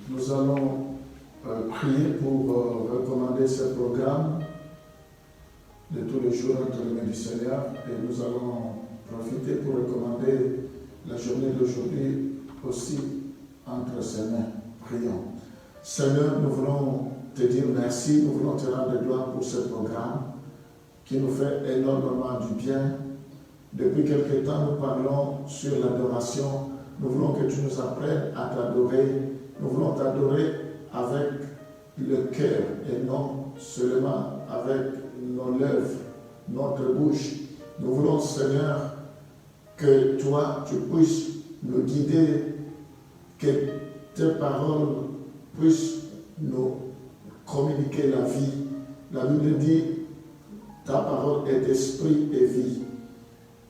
Nous allons prier pour recommander ce programme de tous les jours entre les mains du Seigneur et nous allons profiter pour recommander la journée d'aujourd'hui aussi entre ses mains. Prions. Seigneur, nous voulons te dire merci, nous voulons te rendre gloire pour ce programme qui nous fait énormément du bien. Depuis quelque temps, nous parlons sur l'adoration. Nous voulons que tu nous apprennes à t'adorer. Nous voulons t'adorer avec le cœur et non seulement avec nos lèvres, notre bouche. Nous voulons, Seigneur, que toi, tu puisses nous guider, que tes paroles puissent nous communiquer la vie. La Bible dit, ta parole est esprit et vie.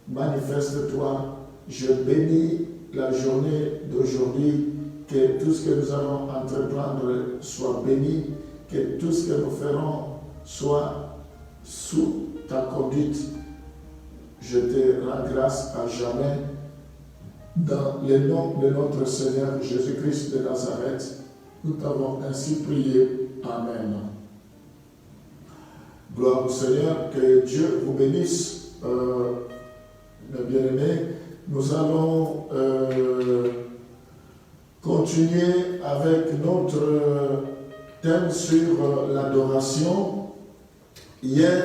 Manifeste-toi, je bénis la journée d'aujourd'hui, que tout ce que nous allons entreprendre soit béni, que tout ce que nous ferons soit sous ta conduite. Je te rends grâce à jamais. Dans le nom de notre Seigneur Jésus-Christ de Nazareth, nous t'avons ainsi prié. Amen. Gloire au Seigneur, que Dieu vous bénisse. Mes bien-aimés, nous allons continuer avec notre thème sur l'adoration. Hier,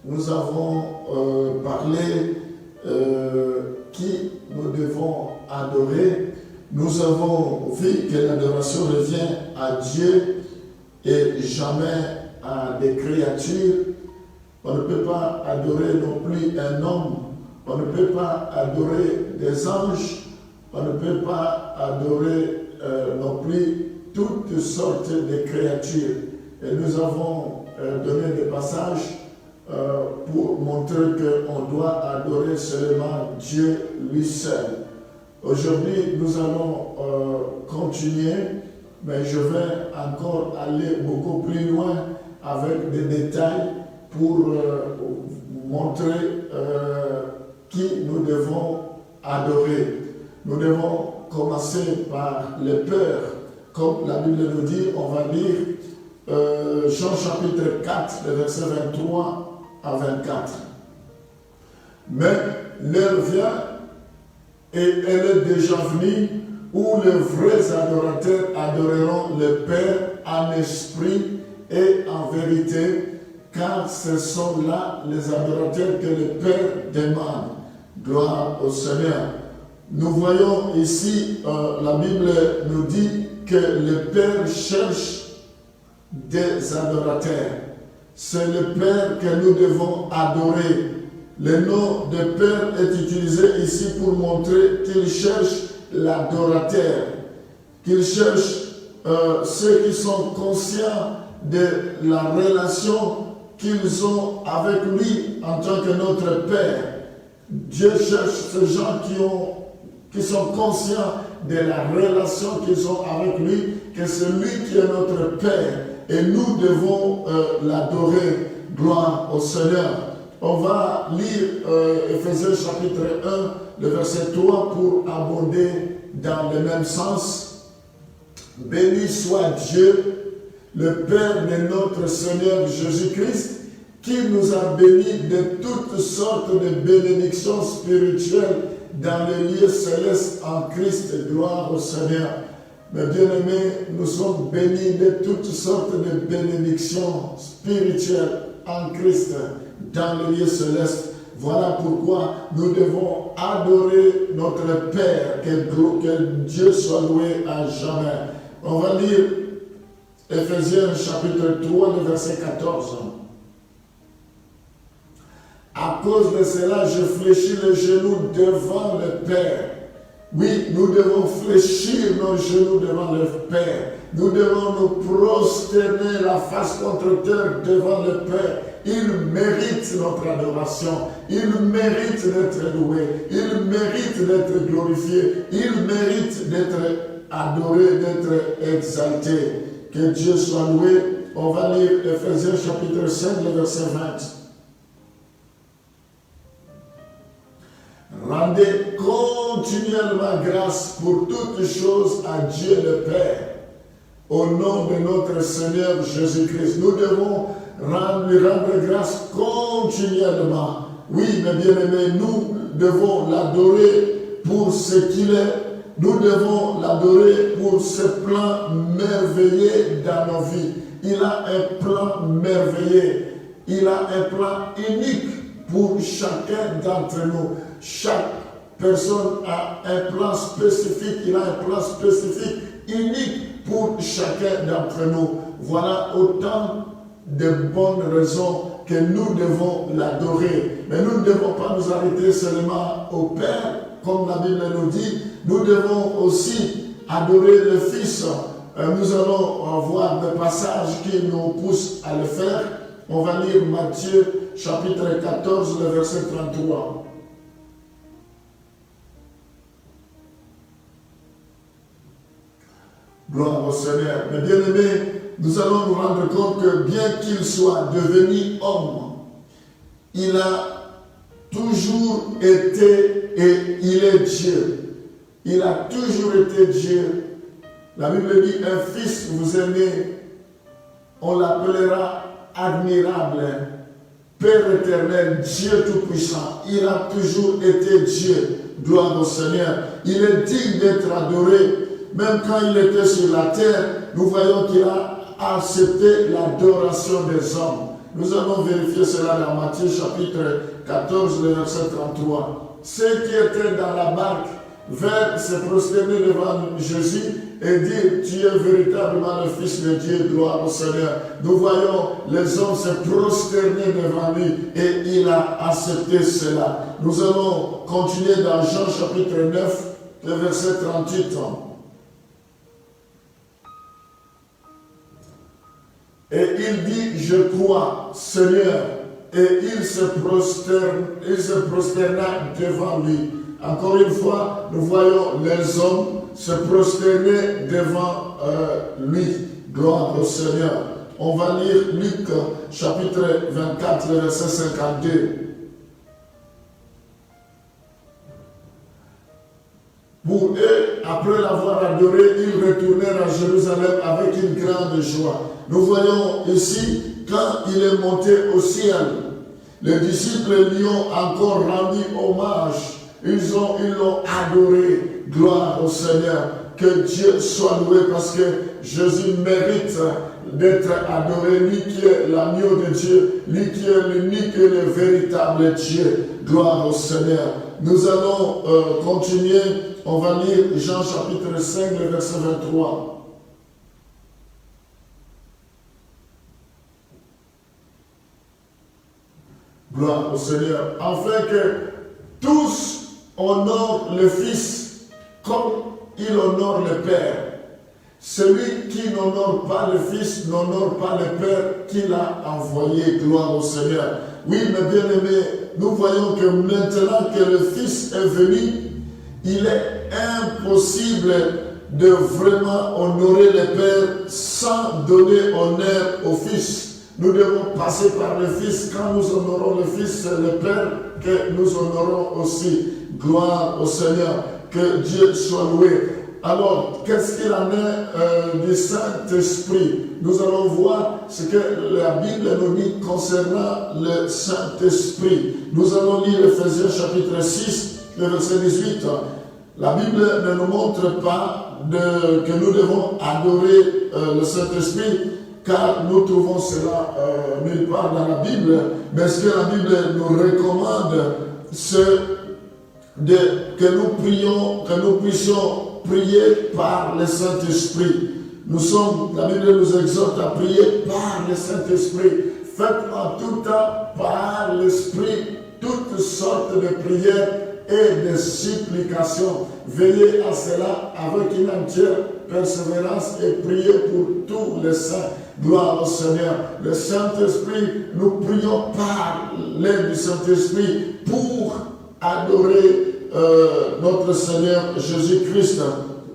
nous avons parlé qui nous devons adorer. Nous avons vu que l'adoration revient à Dieu et jamais à des créatures. On ne peut pas adorer non plus un homme. On ne peut pas adorer des anges. On ne peut pas adorer non plus toutes sortes de créatures. Et nous avons donné des passages pour montrer qu'on doit adorer seulement Dieu lui seul. Aujourd'hui, nous allons continuer, mais je vais encore aller beaucoup plus loin avec des détails pour montrer qui nous devons adorer. Nous devons commencer par les peurs. Comme la Bible nous dit, on va lire Jean chapitre 4, le verset 23 à 24. Mais l'heure vient, et elle est déjà venue, où les vrais adorateurs adoreront le Père en esprit et en vérité, car ce sont là les adorateurs que le Père demande. Gloire au Seigneur. Nous voyons ici, la Bible nous dit que le Père cherche des adorateurs. C'est le Père que nous devons adorer. Le nom de Père est utilisé ici pour montrer qu'il cherche l'adorateur, qu'il cherche ceux qui sont conscients de la relation qu'ils ont avec lui en tant que notre Père. Dieu cherche ces gens qui sont conscients de la relation qu'ils ont avec lui, que c'est lui qui est notre Père et nous devons l'adorer. Gloire au Seigneur. On va lire Éphésiens chapitre 1, le verset 3 pour abonder dans le même sens. Béni soit Dieu, le Père de notre Seigneur Jésus-Christ, qui nous a bénis de toutes sortes de bénédictions spirituelles dans les lieux célestes en Christ. Gloire au Seigneur. Mes bien-aimés, nous sommes bénis de toutes sortes de bénédictions spirituelles en Christ dans les lieux célestes. Voilà pourquoi nous devons adorer notre Père, que Dieu soit loué à jamais. On va lire Éphésiens chapitre 3, le verset 14. À cause de cela, je fléchis les genoux devant le Père. Oui, nous devons fléchir nos genoux devant le Père. Nous devons nous prosterner la face contre terre devant le Père. Il mérite notre adoration. Il mérite d'être loué. Il mérite d'être glorifié. Il mérite d'être adoré, d'être exalté. Que Dieu soit loué. On va lire Éphésiens chapitre 5, le verset 20. Rendez continuellement grâce pour toutes choses à Dieu le Père, au nom de notre Seigneur Jésus-Christ. Nous devons lui rendre grâce continuellement. Oui, mes bien-aimés, nous devons l'adorer pour ce qu'il est. Nous devons l'adorer pour ce plan merveilleux dans nos vies. Il a un plan merveilleux. Il a un plan unique pour chacun d'entre nous. Chaque personne a un plan spécifique. Il a un plan spécifique, unique pour chacun d'entre nous. Voilà autant de bonnes raisons que nous devons l'adorer. Mais nous ne devons pas nous arrêter seulement au Père, comme la Bible nous dit. Nous devons aussi adorer le Fils. Nous allons voir des passages qui nous poussent à le faire. On va lire Matthieu chapitre 14, le verset 33. Gloire au Seigneur. Mais bien aimés, nous allons nous rendre compte que bien qu'il soit devenu homme, il a toujours été et il est Dieu. Il a toujours été Dieu. La Bible dit, un fils vous aimez, on l'appellera admirable, Père éternel, Dieu tout-puissant. Il a toujours été Dieu. Gloire au Seigneur. Il est digne d'être adoré. Même quand il était sur la terre, nous voyons qu'il a accepté l'adoration des hommes. Nous allons vérifier cela dans Matthieu chapitre 14, le verset 33. Ceux qui étaient dans la barque vinrent se prosterner devant Jésus et dire, tu es véritablement le Fils de Dieu, gloire au Seigneur. Nous voyons les hommes se prosterner devant lui et il a accepté cela. Nous allons continuer dans Jean chapitre 9, le verset 38. Et il dit, je crois, Seigneur, et il se prosterna devant lui. Encore une fois, nous voyons les hommes se prosterner devant lui. Gloire au Seigneur. On va lire Luc chapitre 24, verset 52. Pour eux, après l'avoir adoré, ils retournèrent à Jérusalem avec une grande joie. Nous voyons ici, quand il est monté au ciel, les disciples lui ont encore rendu hommage. Ils l'ont adoré. Gloire au Seigneur. Que Dieu soit loué parce que Jésus mérite d'être adoré. Lui qui est l'agneau de Dieu, lui qui est l'unique et le véritable Dieu. Gloire au Seigneur. Nous allons continuer. On va lire Jean chapitre 5, le verset 23. Gloire au Seigneur. Afin que tous honorent le Fils comme il honore le Père. Celui qui n'honore pas le Fils n'honore pas le Père qui l'a envoyé. Gloire au Seigneur. Oui, mes bien-aimés, nous voyons que maintenant que le Fils est venu, il est impossible de vraiment honorer le Père sans donner honneur au Fils. Nous devons passer par le Fils. Quand nous honorons le Fils, c'est le Père que nous honorons aussi. Gloire au Seigneur. Que Dieu soit loué. Alors, qu'est-ce qu'il en est du Saint-Esprit? Nous allons voir ce que la Bible nous dit concernant le Saint-Esprit. Nous allons lire Ephésiens chapitre 6, le verset 18. La Bible ne nous montre pas que nous devons adorer le Saint-Esprit, car nous trouvons cela nulle part dans la Bible. Mais ce que la Bible nous recommande, c'est que nous puissions prier par le Saint-Esprit. La Bible nous exhorte à prier par le Saint-Esprit. Faites en tout temps par l'Esprit toutes sortes de prières et de supplications. Veillez à cela avec une entière persévérance et priez pour tous les saints. Gloire au Seigneur. Le Saint-Esprit, nous prions par l'aide du Saint-Esprit pour adorer notre Seigneur Jésus-Christ.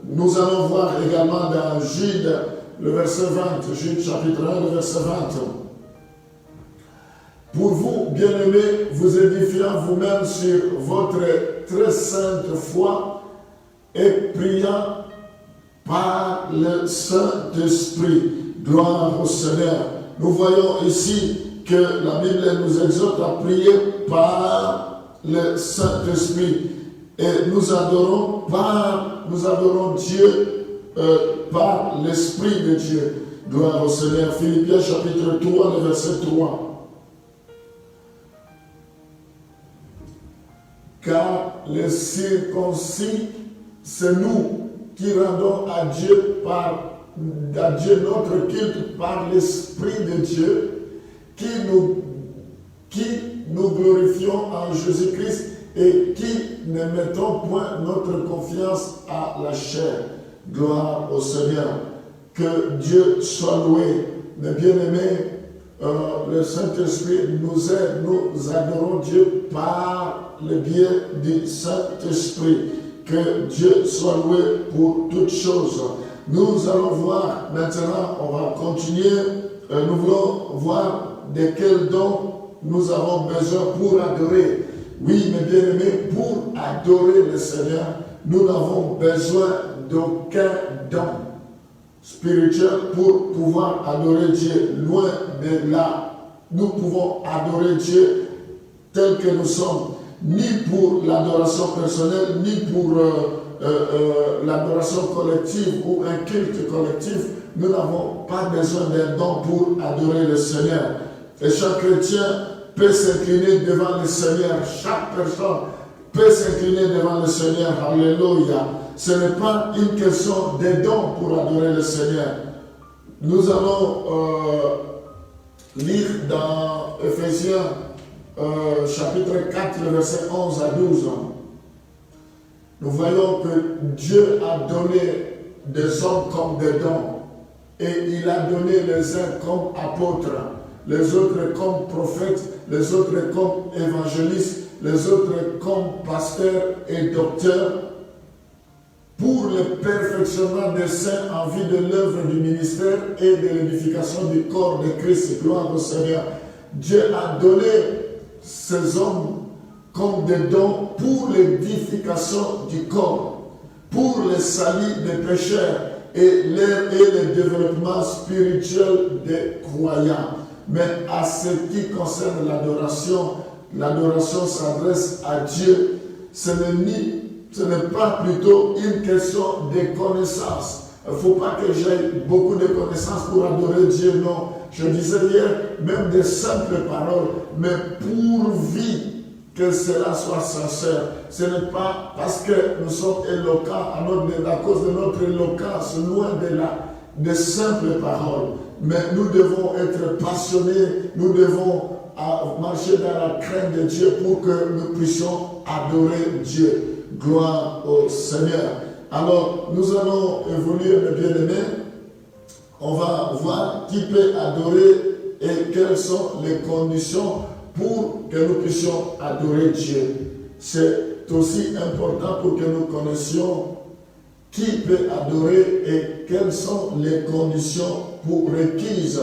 Nous allons voir également dans Jude, le verset 20, Jude chapitre 1, le verset 20. Pour vous, bien-aimés, vous édifiant vous-même sur votre très sainte foi et priant par le Saint-Esprit. Gloire au Seigneur. Nous voyons ici que la Bible nous exhorte à prier par le Saint-Esprit. Et nous adorons Dieu par l'Esprit de Dieu. Gloire au Seigneur. Philippiens chapitre 3, le verset 3. Car les circoncis, c'est nous qui rendons à Dieu notre culte par l'Esprit de Dieu, qui nous glorifions en Jésus-Christ et qui ne mettons point notre confiance à la chair. Gloire au Seigneur. Que Dieu soit loué. Mes bien-aimés, le Saint-Esprit nous aide, nous adorons Dieu par le biais du Saint-Esprit. Que Dieu soit loué pour toutes choses. Nous allons voir maintenant, on va continuer, nous voulons voir de quels dons nous avons besoin pour adorer. Oui, mes bien-aimés, pour adorer le Seigneur, nous n'avons besoin d'aucun don spirituel pour pouvoir adorer Dieu. Loin de là, nous pouvons adorer Dieu tel que nous sommes, ni pour l'adoration personnelle, ni pour l'adoration collective ou un culte collectif. Nous n'avons pas besoin d'un don pour adorer le Seigneur. Et chaque chrétien peut s'incliner devant le Seigneur. Chaque personne peut s'incliner devant le Seigneur. Alléluia. Ce n'est pas une question de dons pour adorer le Seigneur. Nous allons lire dans Ephésiens chapitre 4, verset 11 à 12. Nous voyons que Dieu a donné des hommes comme des dons. Et il a donné les uns comme apôtres, les autres comme prophètes, les autres comme évangélistes, les autres comme pasteurs et docteurs, pour le perfectionnement des saints en vue de l'œuvre du ministère et de l'édification du corps de Christ. Gloire au Seigneur. Dieu a donné ces hommes comme des dons pour l'édification du corps, pour le salut des pécheurs et le développement spirituel des croyants. Mais à ce qui concerne l'adoration, l'adoration s'adresse à Dieu. Ce n'est pas plutôt une question de connaissance. Il ne faut pas que j'aie beaucoup de connaissances pour adorer Dieu, non. Je disais hier, même des simples paroles, mais pourvu que cela soit sincère. Ce n'est pas parce que nous sommes éloquents à cause de notre éloquence, loin de simples paroles. Mais nous devons être passionnés, nous devons marcher dans la crainte de Dieu pour que nous puissions adorer Dieu. Gloire au Seigneur. Alors, nous allons évoluer, mes bien-aimés. On va voir qui peut adorer et quelles sont les conditions pour que nous puissions adorer Dieu. C'est aussi important pour que nous connaissions qui peut adorer et quelles sont les conditions requises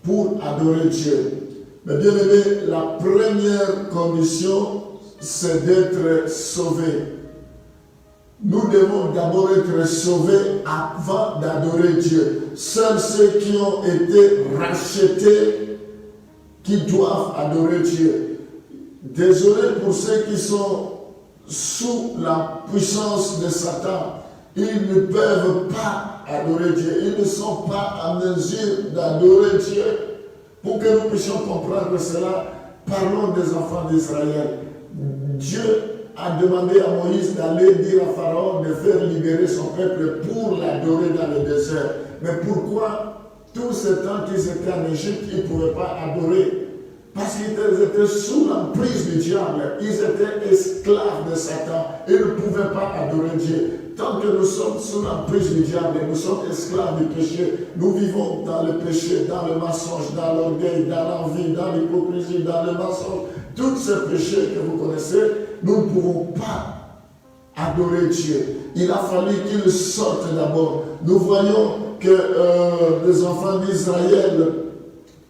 pour adorer Dieu. Mais bien aimé, la première condition, c'est d'être sauvé. Nous devons d'abord être sauvés avant d'adorer Dieu. Seuls ceux qui ont été rachetés qui doivent adorer Dieu. Désolé pour ceux qui sont sous la puissance de Satan. Ils ne peuvent pas adorer Dieu. Ils ne sont pas en mesure d'adorer Dieu. Pour que nous puissions comprendre cela, parlons des enfants d'Israël. Dieu a demandé à Moïse d'aller dire à Pharaon de faire libérer son peuple pour l'adorer dans le désert. Mais pourquoi tout ce temps qu'ils étaient en Égypte, ils ne pouvaient pas adorer? Parce qu'ils étaient sous l'emprise du diable. Ils étaient esclaves de Satan. Ils ne pouvaient pas adorer Dieu. Tant que nous sommes sous l'emprise du diable, nous sommes esclaves du péché. Nous vivons dans le péché, dans le mensonge, dans l'orgueil, dans l'envie, dans l'hypocrisie, dans le mensonge. Tous ces péchés que vous connaissez, nous ne pouvons pas adorer Dieu. Il a fallu qu'ils sortent d'abord. Nous voyons que les enfants d'Israël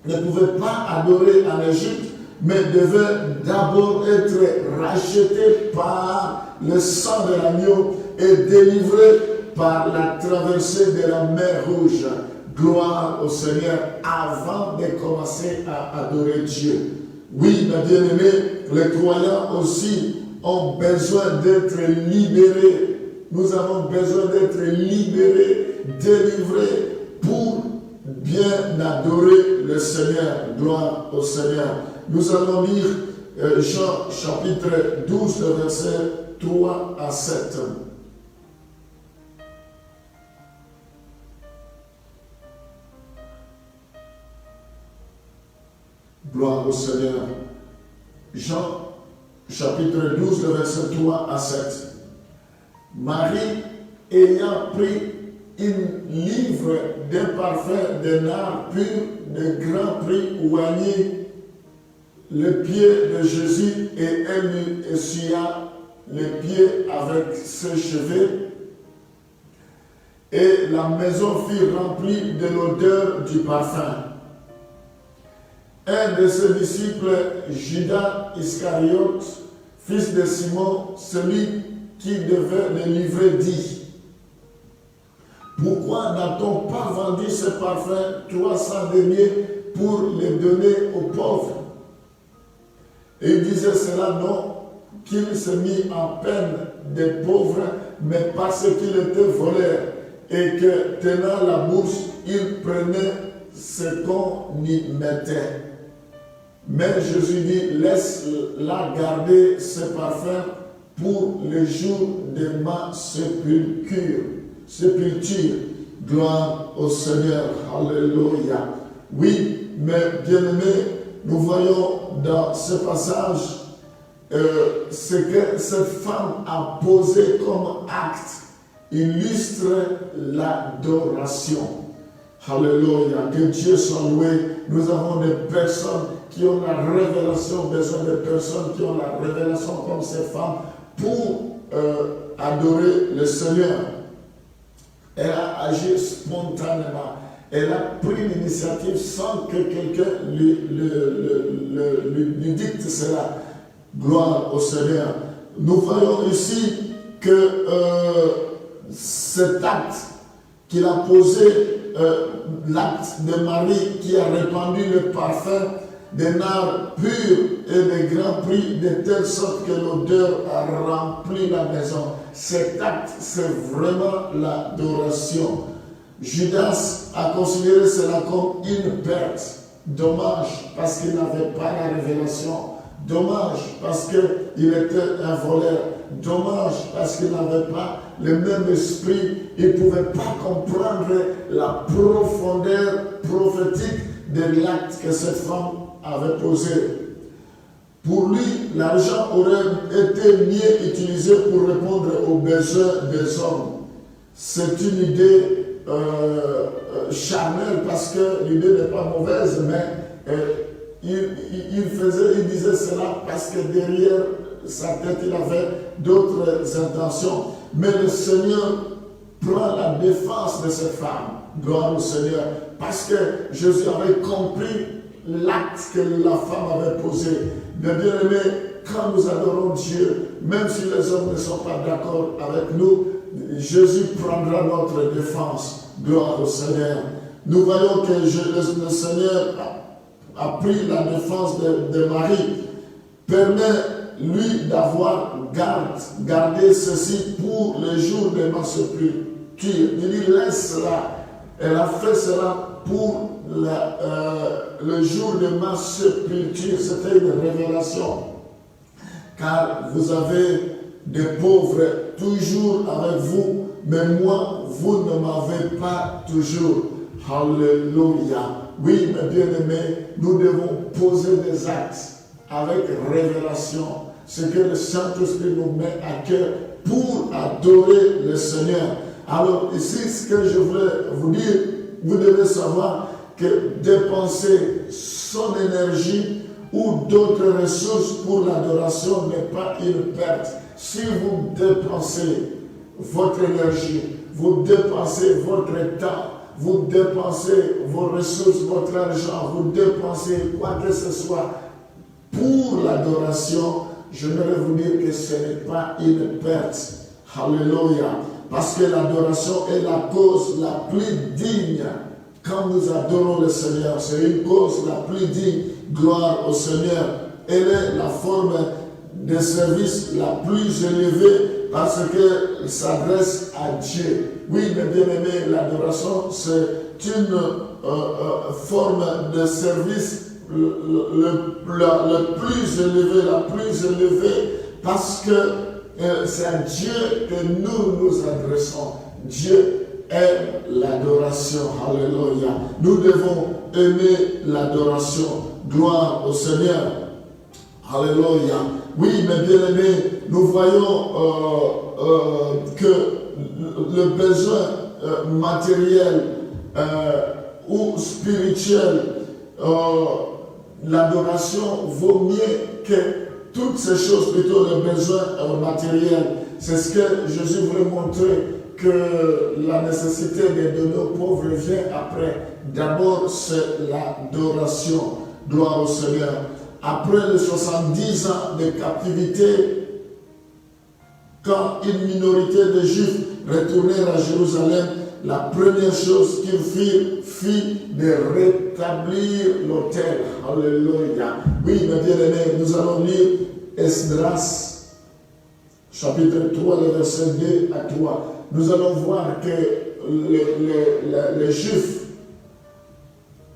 ne pouvaient pas adorer en Égypte, mais devaient d'abord être rachetés par le sang de l'agneau et délivrés par la traversée de la mer Rouge. Gloire au Seigneur avant de commencer à adorer Dieu. Oui, mes bien-aimés, les croyants aussi ont besoin d'être libérés. Nous avons besoin d'être libérés, délivrés pour bien adorer le Seigneur. Gloire au Seigneur. Nous allons lire Jean chapitre 12, versets 3 à 7. Gloire au Seigneur. Jean chapitre 12, verset 3 à 7. Marie, ayant pris une livre d'un parfum de nard pur de grand prix, oignit le pied de Jésus et elle lui essuya les pieds avec ses cheveux. Et la maison fut remplie de l'odeur du parfum. Un de ses disciples, Judas Iscariote, fils de Simon, celui qui devait le livrer, dit: pourquoi n'a-t-on pas vendu ce parfum 300 deniers pour les donner aux pauvres? Et il disait cela non qu'il se mit en peine des pauvres, mais parce qu'il était voleur et que tenant la bourse, il prenait ce qu'on y mettait. Mais Jésus dit: laisse-la garder ce parfum pour le jour de ma sépulture. Gloire au Seigneur. Alléluia. Oui, mais bien-aimés, nous voyons dans ce passage ce que cette femme a posé comme acte illustre l'adoration. Alléluia. Que Dieu soit loué. Nous avons des personnes qui ont la révélation, besoin de personnes qui ont la révélation comme ces femmes pour adorer le Seigneur. Elle a agi spontanément. Elle a pris l'initiative sans que quelqu'un lui dicte cela. Gloire au Seigneur. Nous voyons ici que cet acte qu'il a posé, l'acte de Marie qui a répandu le parfum de nard pur et de grand prix, de telle sorte que l'odeur a rempli la maison. Cet acte, c'est vraiment l'adoration. Judas a considéré cela comme une perte. Dommage, parce qu'il n'avait pas la révélation. Dommage, parce qu'il était un voleur. Dommage, parce qu'il n'avait pas le même esprit. Il ne pouvait pas comprendre la profondeur prophétique de l'acte que cette femme avait posé. Pour lui, l'argent aurait été mieux utilisé pour répondre aux besoins des hommes. C'est une idée charnelle, parce que l'idée n'est pas mauvaise, mais il disait cela parce que derrière sa tête, il avait d'autres intentions. Mais le Seigneur prend la défense de cette femme. Gloire au Seigneur. Parce que Jésus avait compris l'acte que la femme avait posé. Mais bien aimé, quand nous adorons Dieu, même si les hommes ne sont pas d'accord avec nous, Jésus prendra notre défense. Gloire au Seigneur. Nous voyons que le Seigneur a pris la défense de Marie. Permet-lui d'avoir gardé ceci pour le jour de ma sépulture. Il dit: laisse cela. Elle a fait cela pour le jour de ma sépulture. C'était une révélation. Car vous avez des pauvres toujours avec vous, mais moi, vous ne m'avez pas toujours. Alléluia. Oui, mes bien-aimés, nous devons poser des actes avec révélation. Ce que le Saint-Esprit nous met à cœur pour adorer le Seigneur. Alors ici, ce que je voulais vous dire, vous devez savoir que dépenser son énergie ou d'autres ressources pour l'adoration n'est pas une perte. Si vous dépensez votre énergie, vous dépensez votre temps, vous dépensez vos ressources, votre argent, vous dépensez quoi que ce soit pour l'adoration, je voudrais vous dire que ce n'est pas une perte. Alléluia. parce que l'adoration est la cause la plus digne. Quand nous adorons le Seigneur, c'est une cause la plus digne. Gloire au Seigneur. Elle est la forme de service la plus élevée parce qu'elle s'adresse à Dieu. Oui, mes bien-aimés, l'adoration, c'est une forme de service le plus élevé, la plus élevée, parce que c'est à Dieu que nous nous adressons. Dieu aime l'adoration. Alléluia. Nous devons aimer l'adoration. Gloire au Seigneur. Alléluia. Oui, mes bien-aimés, nous voyons que le besoin matériel ou spirituel, l'adoration vaut mieux que toutes ces choses, plutôt le besoin matériel. C'est ce que Jésus voulait montrer, que la nécessité de donner aux pauvres vient après. D'abord, c'est l'adoration. Gloire au Seigneur. Après les 70 ans de captivité, quand une minorité de Juifs retournèrent à Jérusalem, la première chose qu'ils firent fut de rétablir l'autel. Alléluia. Oui, mes bien-aimés, nous allons lire Esdras, chapitre 3, le verset 2 à 3. Nous allons voir que les Juifs,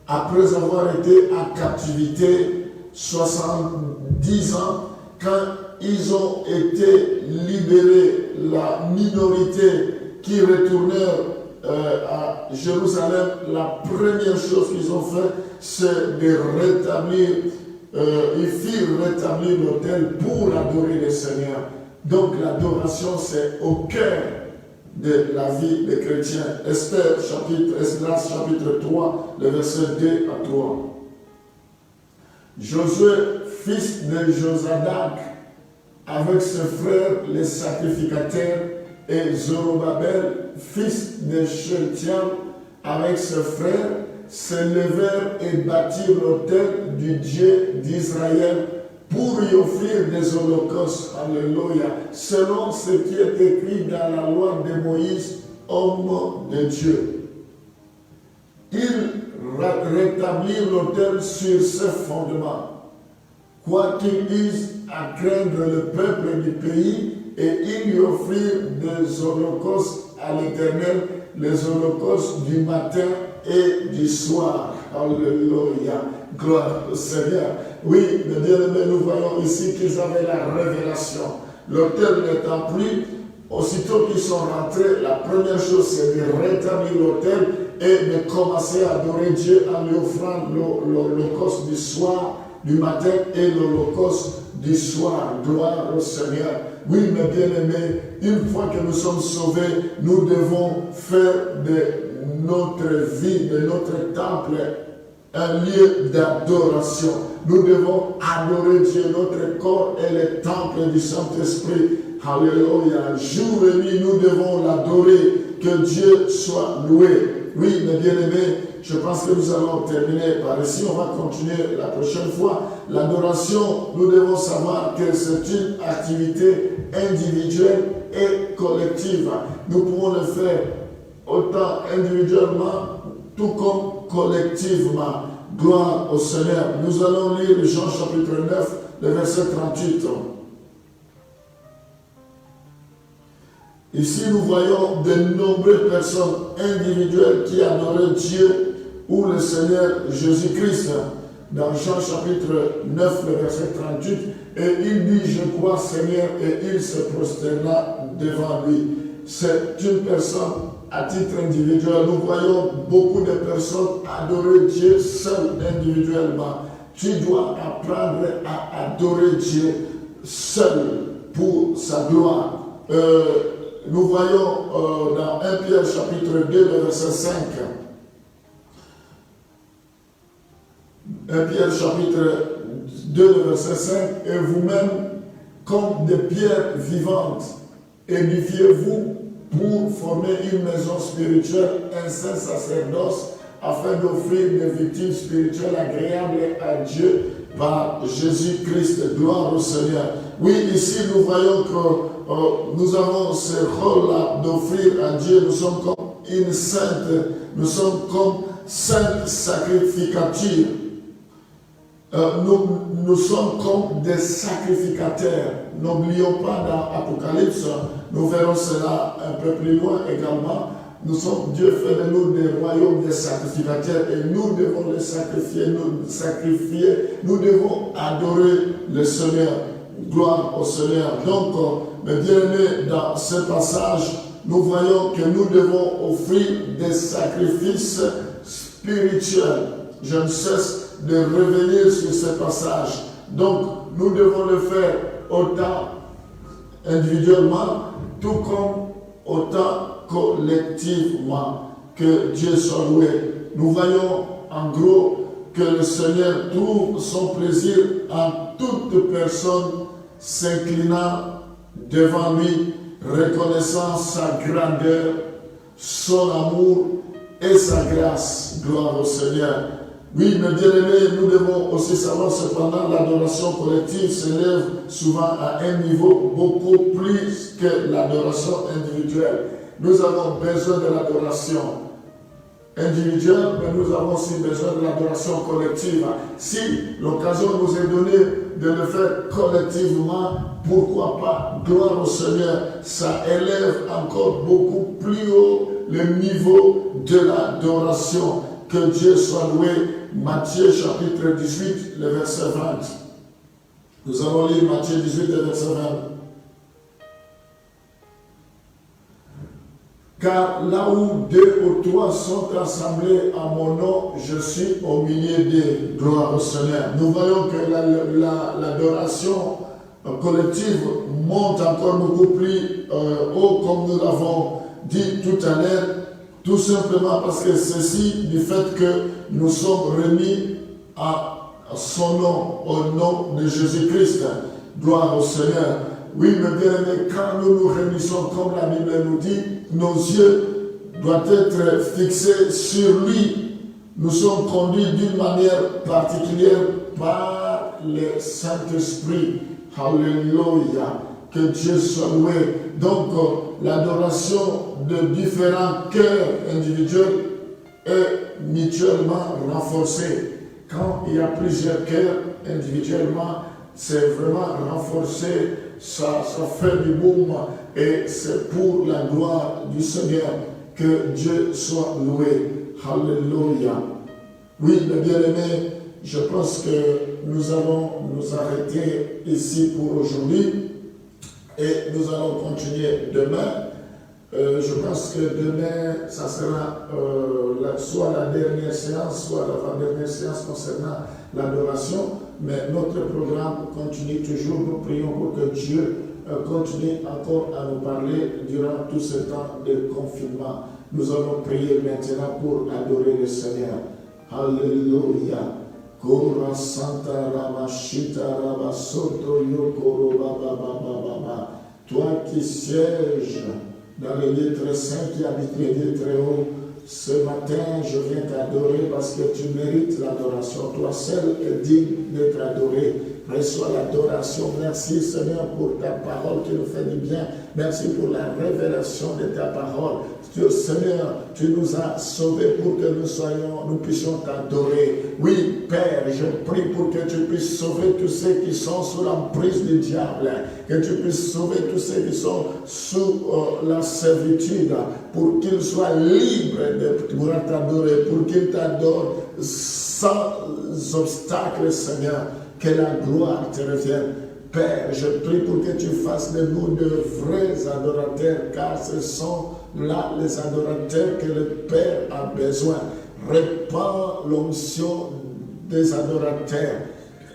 après avoir été en captivité 70 ans, quand ils ont été libérés, la minorité qui retournèrent à Jérusalem, la première chose qu'ils ont fait, c'est de rétablir, ils firent rétablir l'autel pour adorer le Seigneur. Donc l'adoration, c'est au cœur de la vie des chrétiens. Esdras chapitre 3, le verset 2 à 3. Josué, fils de Josadak, avec ses frères les sacrificateurs, et Zorobabel, fils de Shealtiel, avec ses frères, se levèrent et bâtirent l'autel du Dieu d'Israël pour y offrir des holocaustes. Alléluia. Selon ce qui est écrit dans la loi de Moïse, homme de Dieu. Ils rétablirent l'autel sur ses fondements, quoiqu'ils eussent à craindre le peuple du pays, et ils lui offrirent des holocaustes à l'Éternel, les holocaustes du matin et du soir. Alléluia. Gloire au Seigneur. Oui, mes bien-aimés, nous voyons ici qu'ils avaient la révélation. L'autel n'étant plus, aussitôt qu'ils sont rentrés, la première chose c'est de rétablir l'autel et de commencer à adorer Dieu en lui offrant l'holocauste du soir, du matin et l'holocauste du soir. Gloire au Seigneur. Oui, mes bien-aimés, une fois que nous sommes sauvés, nous devons faire de notre vie, de notre temple, un lieu d'adoration. Nous devons adorer Dieu. Notre corps est le temple du Saint-Esprit. Alléluia. Jour et nuit, nous devons l'adorer. Que Dieu soit loué. Oui, mes bien-aimés, je pense que nous allons terminer par ici. On va continuer la prochaine fois. L'adoration, nous devons savoir que c'est une activité individuelle et collective. Nous pouvons le faire autant individuellement, tout comme collectivement. Gloire au Seigneur. Nous allons lire Jean chapitre 9, le verset 38. Ici, nous voyons de nombreuses personnes individuelles qui adoraient Dieu ou le Seigneur Jésus-Christ. Dans Jean chapitre 9, le verset 38, et il dit, je crois Seigneur, et il se prosterna devant lui. C'est une personne à titre individuel. Nous voyons beaucoup de personnes adorer Dieu seul individuellement. Tu dois apprendre à adorer Dieu seul pour sa gloire. Nous voyons dans 1 Pierre chapitre 2, le verset 5. 1 Pierre chapitre 2, le verset 5. Et vous-même, comme des pierres vivantes, édifiez-vous pour former une maison spirituelle, un saint sacerdoce, afin d'offrir des victimes spirituelles agréables à Dieu par Jésus-Christ. Gloire au Seigneur. Oui, ici nous voyons que nous avons ce rôle-là d'offrir à Dieu. Nous sommes comme une sainte, nous sommes comme sainte sacrificature. Nous sommes comme des sacrificateurs. N'oublions pas dans Apocalypse, nous verrons cela un peu plus loin également. Dieu fait de nous des royaumes des sacrificateurs et nous devons les sacrifier, nous devons adorer le Seigneur. Gloire au Seigneur. Donc, mes bien-aimés, dans ce passage, nous voyons que nous devons offrir des sacrifices spirituels. Je ne cesse de revenir sur ce passage. Donc, nous devons le faire autant individuellement, tout comme autant collectivement. Que Dieu soit loué. Nous voyons en gros que le Seigneur trouve son plaisir en toute personne s'inclinant devant lui, reconnaissant sa grandeur, son amour et sa grâce. Gloire au Seigneur. Oui, mes bien-aimés, nous devons aussi savoir cependant l'adoration collective s'élève souvent à un niveau beaucoup plus que l'adoration individuelle. Nous avons besoin de l'adoration individuelle, mais nous avons aussi besoin de l'adoration collective. Si l'occasion nous est donnée de le faire collectivement, pourquoi pas? Gloire au Seigneur, ça élève encore beaucoup plus haut le niveau de l'adoration. Que Dieu soit loué. Matthieu chapitre 18, le verset 20. Nous allons lire Matthieu 18, le verset 20. Car là où 2 ou 3 sont assemblés à mon nom, je suis au milieu d'eux. Gloire au Seigneur. Nous voyons que l'adoration collective monte encore beaucoup plus haut, comme nous l'avons dit tout à l'heure, tout simplement parce que ceci, du fait que nous sommes remis à son nom, au nom de Jésus-Christ. Gloire au Seigneur. Oui, mes bien-aimés, quand nous nous réunissons, comme la Bible nous dit, nos yeux doivent être fixés sur lui. Nous sommes conduits d'une manière particulière par le Saint-Esprit. Alléluia. Que Dieu soit loué. Donc, l'adoration de différents cœurs individuels est mutuellement renforcée. Quand il y a plusieurs cœurs individuellement, c'est vraiment renforcé, ça fait du boom et c'est pour la gloire du Seigneur. Que Dieu soit loué. Alléluia. Oui, mes bien-aimés, je pense que nous allons nous arrêter ici pour aujourd'hui et nous allons continuer demain. Je pense que demain, ça sera soit la dernière séance, soit l'avant-dernière séance concernant l'adoration. Mais notre programme continue toujours. Nous prions pour que Dieu continue encore à nous parler durant tout ce temps de confinement. Nous allons prier maintenant pour adorer le Seigneur. Alléluia. Kora Santa Ramashita Rabasoto Yokoro Baba Baba Baba. Toi qui sièges dans le lieu très saint, qui habite le lieu très haut, ce matin, je viens t'adorer parce que tu mérites l'adoration. Toi seul es digne d'être adoré. Reçois l'adoration. Merci Seigneur pour ta parole qui nous fait du bien. Merci pour la révélation de ta parole. Seigneur, tu nous as sauvés pour que nous puissions t'adorer. Oui, Père, je prie pour que tu puisses sauver tous ceux qui sont sous l'emprise du diable. Que tu puisses sauver tous ceux qui sont sous la servitude. Pour qu'ils soient libres de pouvoir t'adorer. Pour qu'ils t'adorent sans obstacle, Seigneur. Que la gloire te revienne. Père, je prie pour que tu fasses de nous de vrais adorateurs, car ce sont là les adorateurs que le Père a besoin. Répands l'onction des adorateurs.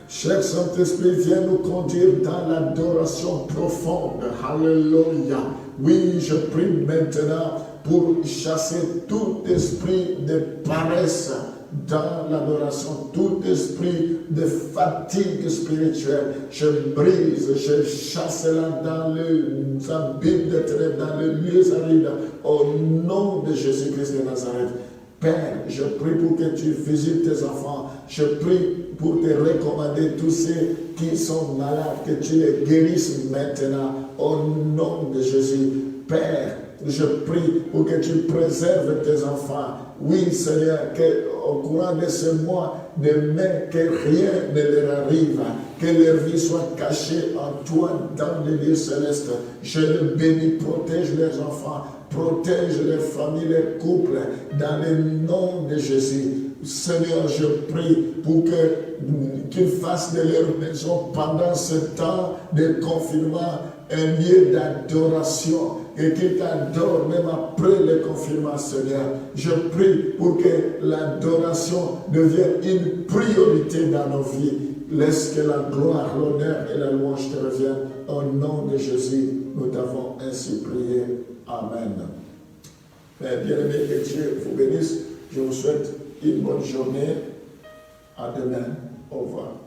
Cher Saint-Esprit, viens nous conduire dans l'adoration profonde. Alléluia. Oui, je prie maintenant pour chasser tout esprit de paresse dans l'adoration, tout esprit de fatigue spirituelle, je brise, je chasse là dans le abîme de ténèbres, dans le lieu aride, au nom de Jésus-Christ de Nazareth. Père, je prie pour que tu visites tes enfants, je prie pour te recommander tous ceux qui sont malades, que tu les guérisses maintenant, au nom de Jésus. Père, je prie pour que tu préserves tes enfants. Oui, Seigneur, qu'au courant de ce mois, demain, que rien ne leur arrive, que leur vie soit cachée en toi dans les lieux célestes. Je les bénis, protège les enfants, protège les familles, les couples, dans le nom de Jésus. Seigneur, je prie pour qu'ils fassent de leur maison pendant ce temps de confinement un lieu d'adoration et qu'ils t'adorent même après le confinement, Seigneur. Je prie pour que l'adoration devienne une priorité dans nos vies. Laisse que la gloire, l'honneur et la louange te reviennent. Au nom de Jésus, nous t'avons ainsi prié. Amen. Bien-aimés, que Dieu vous bénisse. Je vous souhaite une bonne journée. À demain. Au revoir.